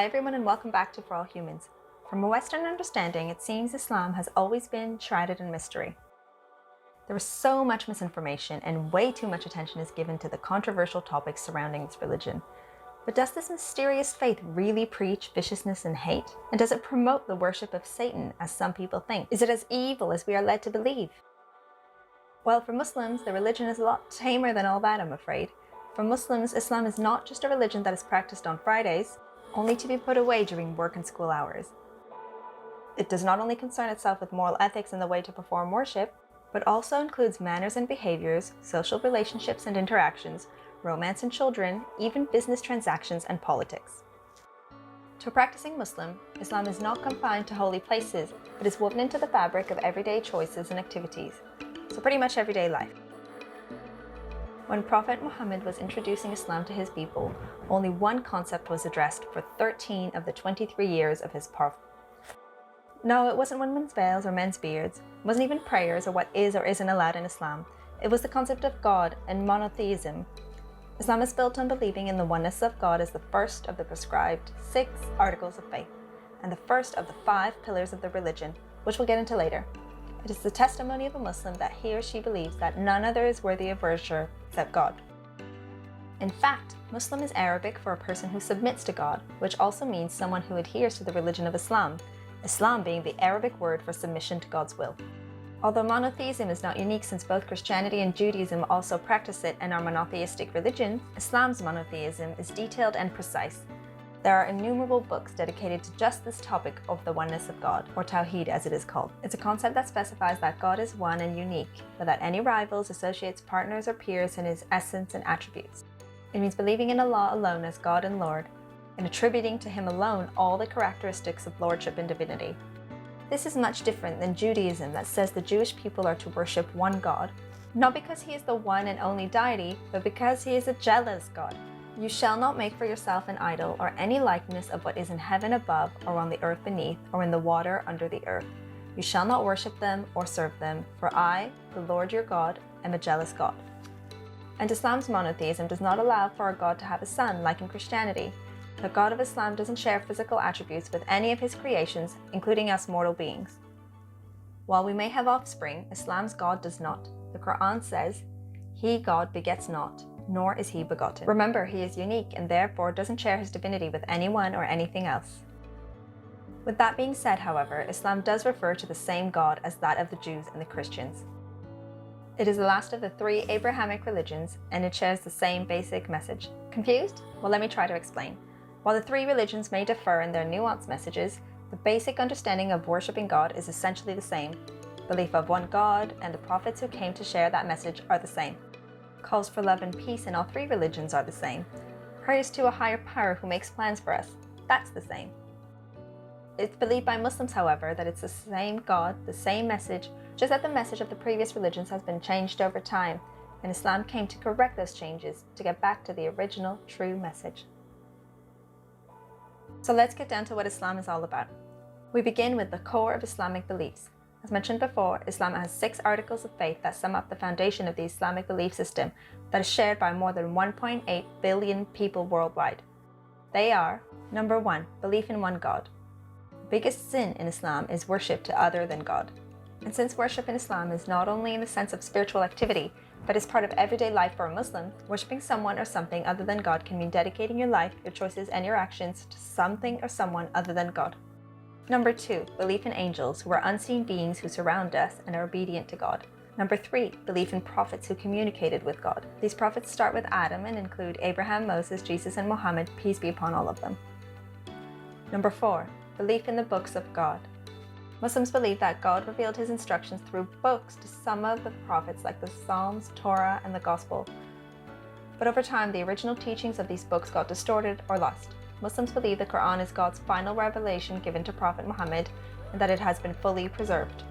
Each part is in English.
everyone, and welcome back to For All Humans. From a Western understanding, it seems Islam has always been shrouded in mystery. There is so much misinformation and way too much attention is given to the controversial topics surrounding its religion. But does this mysterious faith really preach viciousness and hate? And does it promote the worship of Satan, as some people think? Is it as evil as we are led to believe? Well, for Muslims, the religion is a lot tamer than all that, I'm afraid. For Muslims, Islam is not just a religion that is practiced on Fridays, only to be put away during work and school hours. It does not only concern itself with moral ethics and the way to perform worship, but also includes manners and behaviors, social relationships and interactions, romance and children, even business transactions and politics. To a practicing Muslim, Islam is not confined to holy places, but is woven into the fabric of everyday choices and activities, so pretty much everyday life. When Prophet Muhammad was introducing Islam to his people, only one concept was addressed for 13 of the 23 years of his prophet. No, it wasn't women's veils or men's beards. It wasn't even prayers or what is or isn't allowed in Islam. It was the concept of God and monotheism. Islam is built on believing in the oneness of God as the first of the prescribed 6 articles of faith, and the first of the 5 pillars of the religion, which we'll get into later. It is the testimony of a Muslim that he or she believes that none other is worthy of worship except God. In fact, Muslim is Arabic for a person who submits to God, which also means someone who adheres to the religion of Islam, Islam being the Arabic word for submission to God's will. Although monotheism is not unique since both Christianity and Judaism also practice it and are monotheistic religions, Islam's monotheism is detailed and precise. There are innumerable books dedicated to just this topic of the oneness of God, or Tawheed as it is called. It's a concept that specifies that God is one and unique, without any rivals, associates, partners, or peers in his essence and attributes. It means believing in Allah alone as God and Lord, and attributing to him alone all the characteristics of lordship and divinity. This is much different than Judaism that says the Jewish people are to worship one God, not because he is the one and only deity, but because he is a jealous God. You shall not make for yourself an idol or any likeness of what is in heaven above or on the earth beneath or in the water under the earth. You shall not worship them or serve them, for I, the Lord your God, am a jealous God. And Islam's monotheism does not allow for a God to have a son like in Christianity. The God of Islam doesn't share physical attributes with any of his creations, including us mortal beings. While we may have offspring, Islam's God does not. The Quran says, "He, God, begets not, nor is he begotten." Remember, he is unique and therefore doesn't share his divinity with anyone or anything else. With that being said, however, Islam does refer to the same God as that of the Jews and the Christians. It is the last of the 3 Abrahamic religions, and it shares the same basic message. Confused? Well, let me try to explain. While the 3 religions may differ in their nuanced messages, the basic understanding of worshipping God is essentially the same. Belief of one God and the prophets who came to share that message are the same. Calls for love and peace in all 3 religions are the same. Prayers to a higher power who makes plans for us, that's the same. It's believed by Muslims, however, that it's the same God, the same message, just that the message of the previous religions has been changed over time, and Islam came to correct those changes to get back to the original true message. So let's get down to what Islam is all about. We begin with the core of Islamic beliefs. As mentioned before, Islam has 6 articles of faith that sum up the foundation of the Islamic belief system that is shared by more than 1.8 billion people worldwide. They are: number 1, belief in one God. The biggest sin in Islam is worship to other than God. And since worship in Islam is not only in the sense of spiritual activity, but is part of everyday life for a Muslim, worshipping someone or something other than God can mean dedicating your life, your choices, and your actions to something or someone other than God. Number 2, belief in angels, who are unseen beings who surround us and are obedient to God. Number 3, belief in prophets who communicated with God. These prophets start with Adam and include Abraham, Moses, Jesus, and Muhammad, peace be upon all of them. Number 4, belief in the books of God. Muslims believe that God revealed his instructions through books to some of the prophets like the Psalms, Torah, and the Gospel. But over time, the original teachings of these books got distorted or lost. Muslims believe the Quran is God's final revelation given to Prophet Muhammad and that it has been fully preserved.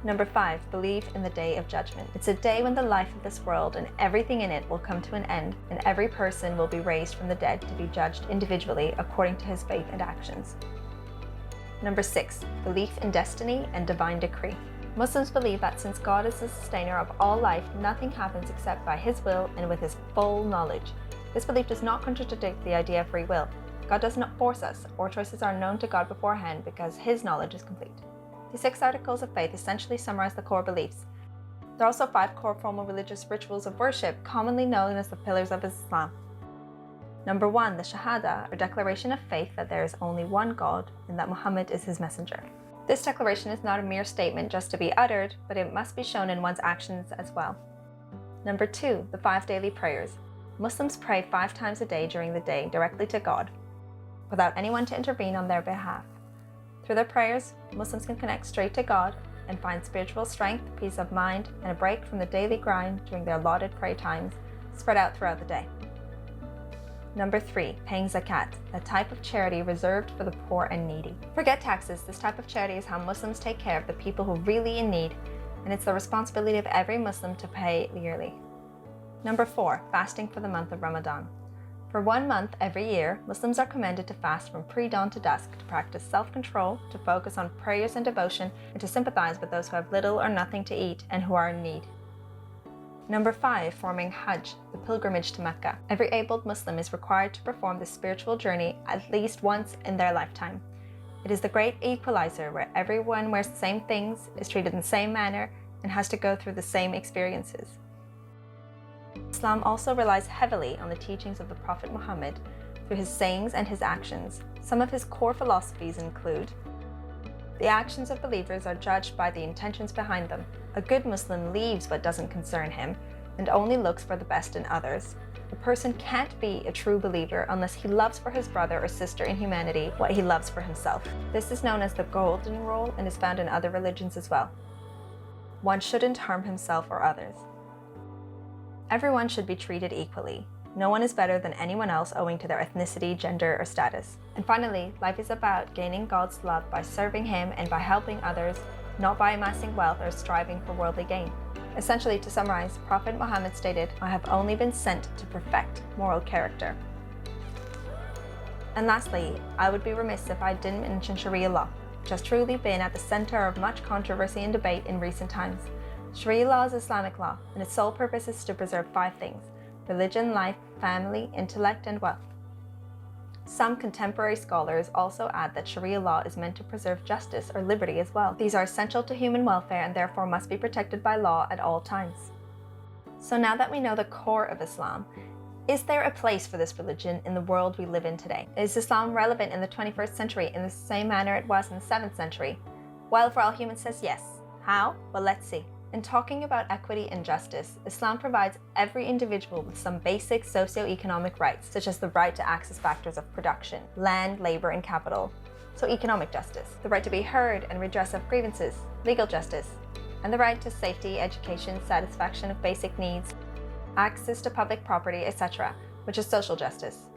Number 5, belief in the Day of Judgment. It's a day when the life of this world and everything in it will come to an end, and every person will be raised from the dead to be judged individually according to his faith and actions. Number 6, belief in destiny and divine decree. Muslims believe that since God is the sustainer of all life, nothing happens except by his will and with his full knowledge. This belief does not contradict the idea of free will. God does not force us. Our choices are known to God beforehand because His knowledge is complete. The 6 articles of faith essentially summarize the core beliefs. There are also 5 core formal religious rituals of worship, commonly known as the pillars of Islam. Number 1, the Shahada, or declaration of faith that there is only one God and that Muhammad is his messenger. This declaration is not a mere statement just to be uttered, but it must be shown in one's actions as well. Number 2, the 5 daily prayers. Muslims pray 5 times a day during the day directly to God, without anyone to intervene on their behalf. Through their prayers, Muslims can connect straight to God and find spiritual strength, peace of mind, and a break from the daily grind during their allotted prayer times spread out throughout the day. Number 3, paying zakat, a type of charity reserved for the poor and needy. Forget taxes, this type of charity is how Muslims take care of the people who are really in need, and it's the responsibility of every Muslim to pay yearly. Number 4, fasting for the month of Ramadan. For 1 month every year, Muslims are commanded to fast from pre-dawn to dusk to practice self-control, to focus on prayers and devotion, and to sympathize with those who have little or nothing to eat and who are in need. Number 5, forming Hajj, the pilgrimage to Mecca. Every able Muslim is required to perform this spiritual journey at least once in their lifetime. It is the great equalizer where everyone wears the same things, is treated in the same manner, and has to go through the same experiences. Islam also relies heavily on the teachings of the Prophet Muhammad through his sayings and his actions. Some of his core philosophies include: the actions of believers are judged by the intentions behind them. A good Muslim leaves what doesn't concern him and only looks for the best in others. A person can't be a true believer unless he loves for his brother or sister in humanity what he loves for himself. This is known as the golden rule and is found in other religions as well. One shouldn't harm himself or others. Everyone should be treated equally. No one is better than anyone else owing to their ethnicity, gender, or status. And finally, life is about gaining God's love by serving Him and by helping others, not by amassing wealth or striving for worldly gain. Essentially, to summarize, Prophet Muhammad stated, "I have only been sent to perfect moral character." And lastly, I would be remiss if I didn't mention Sharia law, which has truly been at the center of much controversy and debate in recent times. Sharia law is Islamic law, and its sole purpose is to preserve 5 things: religion, life, family, intellect, and wealth. Some contemporary scholars also add that Sharia law is meant to preserve justice or liberty as well. These are essential to human welfare and therefore must be protected by law at all times. So now that we know the core of Islam, is there a place for this religion in the world we live in today? Is Islam relevant in the 21st century in the same manner it was in the 7th century? Well, for all humans says yes. How? Well, let's see. In talking about equity and justice, Islam provides every individual with some basic socio-economic rights, such as the right to access factors of production, land, labor, and capital. So economic justice, the right to be heard and redress of grievances, legal justice, and the right to safety, education, satisfaction of basic needs, access to public property, etc., which is social justice.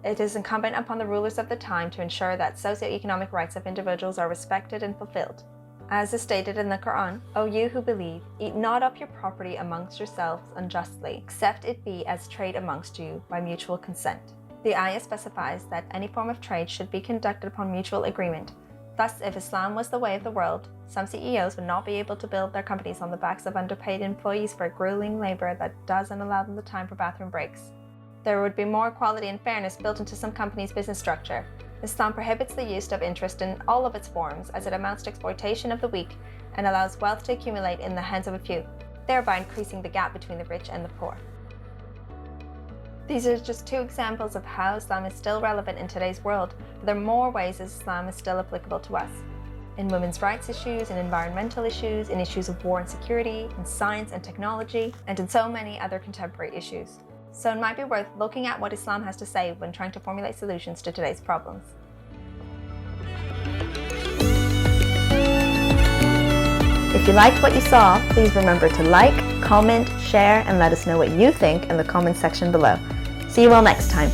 It is incumbent upon the rulers of the time to ensure that socio-economic rights of individuals are respected and fulfilled. As is stated in the Quran, "O you who believe, eat not up your property amongst yourselves unjustly, except it be as trade amongst you by mutual consent." The ayah specifies that any form of trade should be conducted upon mutual agreement. Thus, if Islam was the way of the world, some CEOs would not be able to build their companies on the backs of underpaid employees for grueling labor that doesn't allow them the time for bathroom breaks. There would be more equality and fairness built into some companies' business structure. Islam prohibits the use of interest in all of its forms, as it amounts to exploitation of the weak and allows wealth to accumulate in the hands of a few, thereby increasing the gap between the rich and the poor. These are just 2 examples of how Islam is still relevant in today's world, but there are more ways Islam is still applicable to us. In women's rights issues, in environmental issues, in issues of war and security, in science and technology, and in so many other contemporary issues. So it might be worth looking at what Islam has to say when trying to formulate solutions to today's problems. If you liked what you saw, please remember to like, comment, share, and let us know what you think in the comments section below. See you all next time.